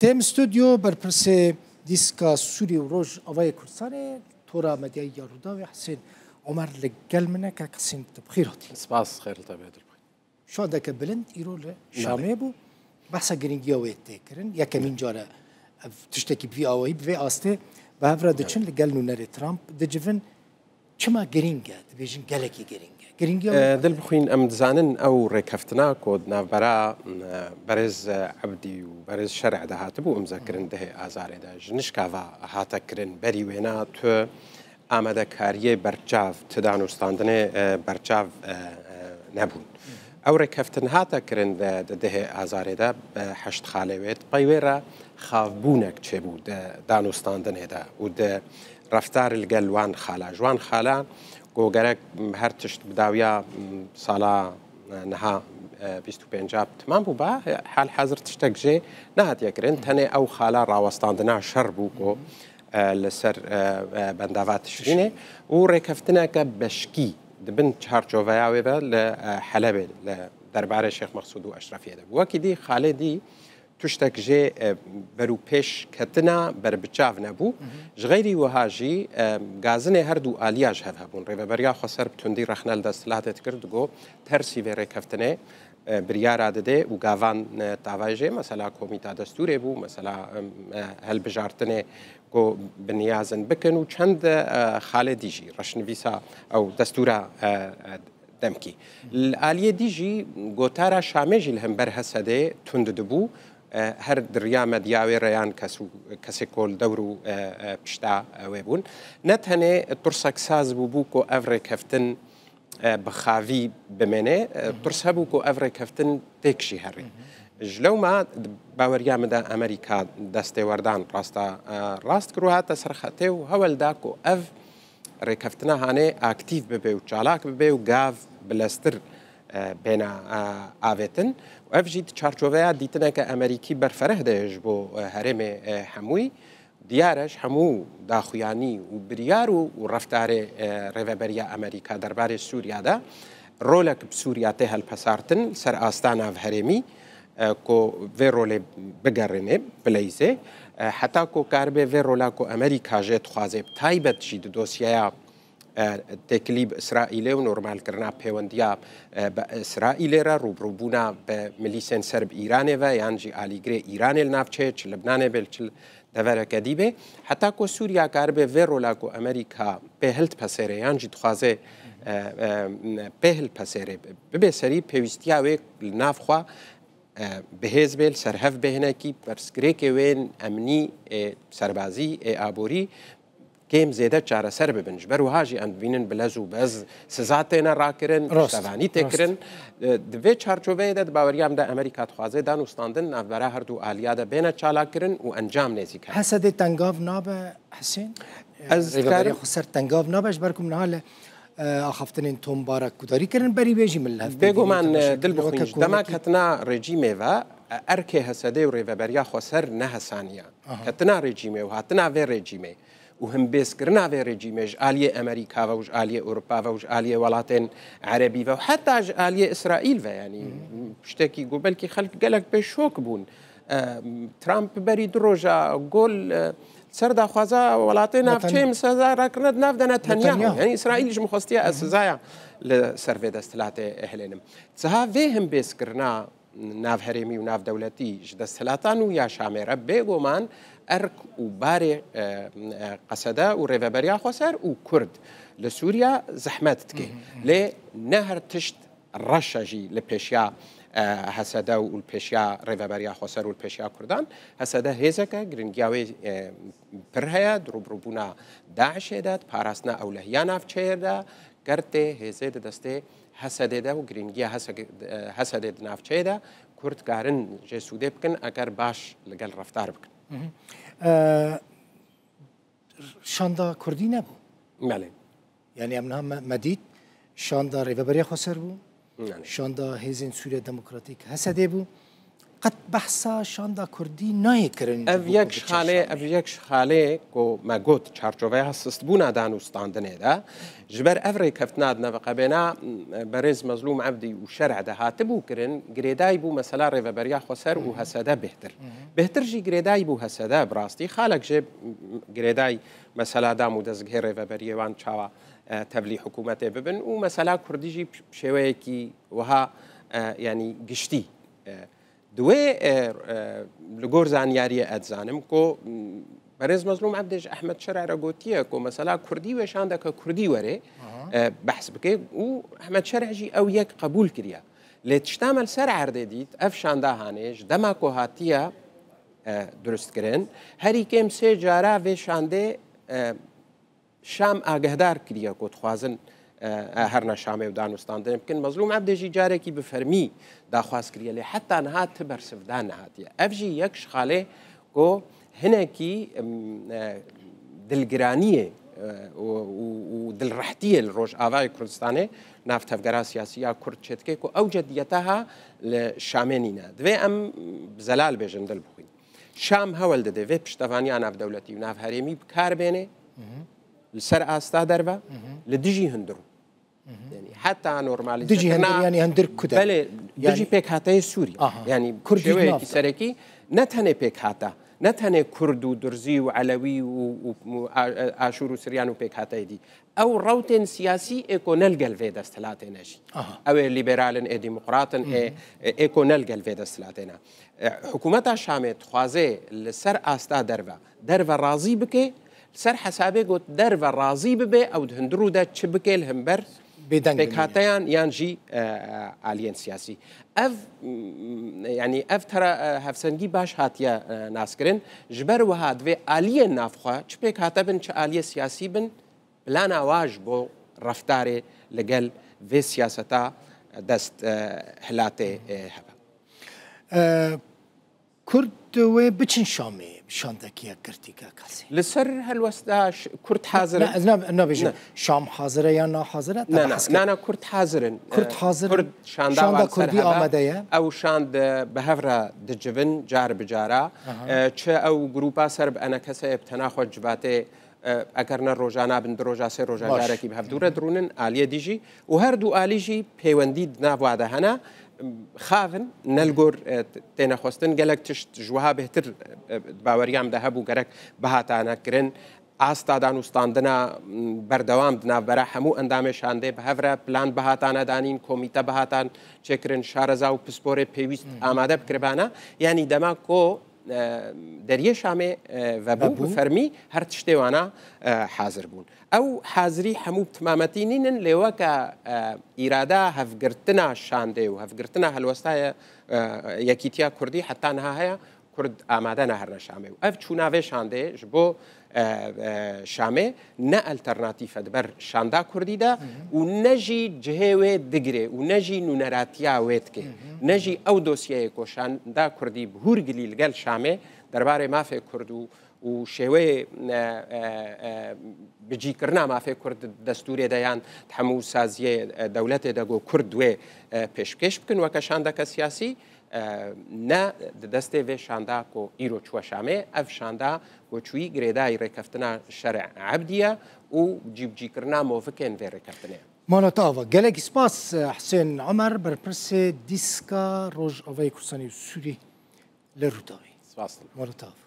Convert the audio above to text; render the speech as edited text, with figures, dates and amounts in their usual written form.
تم استودیو برپرس دیسکا سوری و روز آوای کردستان تورا مدیای یارودا و حسین عمر لگل منه که حسین بخیراتی. سپاس خیر تبادل. شو ده كبلند إيرول شامي بو بحث جرينجيا ويتكرن يا كمين جارة تشتكي بفي أوي بفي أسته بهفرا دشن لقالنو نري ترامب دجفن شما جرينجا دبيجن جالكي جرينجيا دل بخوين أم دزانن أو ركفتنا كود نافبرا برز عبدي وبرز شرع ده هاتبو أمذكرن ده آزار ده جنش كافا هاتكرن بري وينا تو آمده كاريه برچاف تدانوستاندنه برچاف نبون. او رکفتن هاتا کرن ده آزاره ده حشت خالویت قیویرا خافبونک چه بود دانوستاندنه ده و ده رفتار الگلوان خالا جوان خالا گوگرک هر تشت بداویا سالا نها 25 تمام بو با حال حاضر تشتک جه نهات یکرن تنه او خالا راوستاندنا شر بو کو لسر بندافات شرینه و رکفتنه که بشکی دبن چهارچوبه ویبا لحلبه لدربار شیخ مقصود و اشرفیه ده وکی دی خالدی تشتک جه برو پیش کتنا بر بچاو نبو جغیری وهاجی گازنه هر دو آلیاج هفهبون ریبریا خسر بتوندی رخنال دستلاتت کرد گو ترسی و رکفتنه بريارة ده وقافان تاواجه مثلا كوميتا دستوري بو مثلا هل بجارتنه كو بنيازن بكن وچند خالديجي رشنفيسا أو دستورة دمكي الآلية ديجي قوتارا شامجي لهم برهسده تند دبو هر دريا مدياوي ريان كسيكول دورو بشتا ويبون نتهنه ترسك ساز بوكو أفري كفتن بخافي بمنه ترسبو كو أفري كفتن تكشي هري جلو ما باوريا مدا أمريكا دستي وردان راست كروها تسرخته وهول داكو ركفتنا هاني أكتيف ببي وشالاك ببي وقاف بلاستر بين آفتن وأفجيد تشارجوفيا ديتنا كأمريكي برفره ده يجبو هرم حموي ديارش همو داخویانی و بریارو و رفتار ریوبریا امریکا درباره سوریا ده رولک بسوریا ته الپسارتن سر آستانا و هرمی کو وی رول بگرنه بلیزه حتی کو کاربه وی رولا کو امریکا جت خوازه تایبت شید دوسیه تکلیب اسرائیل و نورمال کرنا پیوندیا با اسرائیل را روبروبونا به ملیسن سرب ایرانه و یانجی آلیگره ایران النافچه چه لبنان بل چه دور کدیبه حتی کو سوریا کاربه ویرولا کو امریکا پهلت پسره یانجی خوازه پهل پسره به سری پیوستیا و نافخوا بهز بیل سرهف بهنه کی پرسکری که وین امنی سربازی آبوری كيم زيادة شعر سرب بنج برو هاجي أن بينن بلزو بز سزاتنا راكرن شتواني تكرن دوی چارچوبه ده باوريام ده أمريكا تخوازه دان وستاندن نافبرا هر دو آليا ده بين چالا کرن و انجام نزي کرن حسد تنگاف نابه حسين از كارم خسر تنگاف نابش بركم نهال آخفتن توم بارك كداري کرن بري بيجي من الهف بيگو من دل بخونج دما كتنا رجيمه و اركي حسده و ريوبريا خسر نه ثانيه كتنا رجيمه و هاتنا في رجيمه وهم بيسكرنا في رجيمج آلية أمريكا وج آلية أوروبا وج آلية ولاتين عربي وحتى آلية إسرائيل يعني بشتكي قبل كي خلق قالك بشوك بون ترامب بريد روجا قول سردا خوازا ولاتين أفتشيم سزا راكرنا نافدنا نتنياهو يعني إسرائيل جم خستيا أسزايا لسرفي دستلاتي إهلينم سها فيهم بيسكرنا ناف هرمي وناف دولتي جدستلاتان ويا شامي ربي قومان أرك وباري قصدا وريفابريا خسر وكرد لسوريا زحمتك ليه نهر تشت الرشاجي لبيشيا هسدا والبيشيا ريفابريا خسر والبيشيا كردان هسدا هيزكا جرينجاوي برهيا دروبروبونا داعش دات باراسنا أولهيانا في تشيردا كرتي هيزيد دستي هسدا دا وجرينجيا هسدا نافشيدا كرد كارن جسودي بكن أكر باش لقال رفتار بكن شاندا كردي نبو ماله يعني امنها مديد شاندا ريفابريا خسر بو يعني شاندا هيزن سوريا ديمقراطيك هسده بو قد بحثا شاندا كردي نايكرن اف يكش خاله کو ما گوت چارچوبه هست بونا دانوستاندنه دا جبر افري كفتنا نفقه بنا برز مظلوم عبدي وشرع ده هاتبو كرن جريداي بو مثلا ريفبريا خسر وهسدا بهتر جي جريداي بو هسدا براستي خالق جيب جريداي مثلا دامو دزغير ريفبريا وان چاوا تبلي حكومته ببن ومثلا كردي جي شويكي وها يعني گشتي دوی لگور زانیاری ادزانم کو برز مظلوم عبدش احمد شرع را گوتیه کو مثلا کردی و شانده که کردی وره بحث بکه و احمد شرع جی او یک قبول کریا لیتشتامل سر عرده دید اف شانده هانش دما کو هاتیه درست کرن هری کم سه جارا و شانده شام آگهدار کریا کو تخوازن هرنا شامي ودانوستان يمكن مظلوم عبدجي جاركي بفرمي داخواز كريالي حتى نهات تبر سفدان نهاتيا افجي يكش خاله كو هناكي دلجرانيه ودلرحتيه الروج افاي كردستاني نافت افغرا سياسيه كرد شتكي كو اوجديتها للشامينينا دوي ام بزلال بيجن دل بخوين شام هولد دي بشتفانيا ناف دولتي وناف هريمي بكار بيني السر استا دربا لدجي هندرو يعني حتى نورماليزيشن دجي هندر يعني هندر كده بله دجي بيك هاتاي سوري يعني كردي سركي نتهني بيك هاتا نتهني كرد ودرزي وعلوي وعاشور وسريان وبيك هاتاي دي او روتين سياسي ايكو نلقى الفيدا استلاتينا شي او ليبرالن اي ديمقراطن ايكو نلقى الفيدا استلاتينا حكومتها شامت خوازي السر استا دربا راضي بكي سر حسابي قلت درب الراضي ببي او هندرو دا تشبكي الهمبر بكاتيان يانجي عاليين سياسي يعني ترى هفسنجي باش هاتيا ناسكرين جبر وهاد في عاليين نافخوا تشبك هاتبن تش عالية سياسي بن بلانا واجبو رفتاري لقل في سياستا دست هلاتي هبا كرد وبتشن شامي شاندكيا كرتيكا كاسي لسر هالوسداش كرد حاضر لا بيجي شام حاضره يا نا حاضره لا كرد حاضرن كرد حاضر كرد شاندا كردي آمده او شاند بهفرا دجبن جار بجارا چه او جروبا سرب انا كسا ابتناخو جباته اگرنا روزانه بن دروجا سه روزا جارکی به دوره درونن عالیه دیجی و هر دو عالیجی پیوندید نوواده هنا خافن نلقور تينا خوستن قالك تشت جوها بهتر باوريام ذهب وقالك بهاتانا كرن آستا دانوستاندنا بردوام دنا برا همو اندامش هنده بهفره پلان بهاتانا دانین کمیته بهاتان چکرن شارزا و پسپور پیوست آماده بکربانا یعنی دما کو دریه شامه و بو فرمی هر تشتیوانا حاضر بون او حاضری همو تمامتینین لواکا ایرادا هفگرتنا شانده و هفگرتنا هلوستای یکیتیا کردی حتی نهایا کرد آماده نهر شامه و اف چوناوه شانده جبو شامه نه الترناتیف دبر شاندا کردی دا و نجی جهوه دگره و نجی نونراتیا وید که نجی او دوسیه کو شاندا کردی بهور گلیل گل شامه درباره مافه کردو و شوه بجی کرنا مافه کرد دستوری دیان تحمو سازی دولت دگو کرد و پیشکش بکن و کشاندا کسیاسی نه دسته و شاندا کو ایرو چوا شامه اف شاندا و چوی گریدای رکفتنا شرع عبدیه و جی کرنا موفقین و رکفتنه مالا تاوا گلک سپاس حسین عمر برپرس دیسکا روز آوای کورسانی سوری لروداوی سپاس مالا تاوا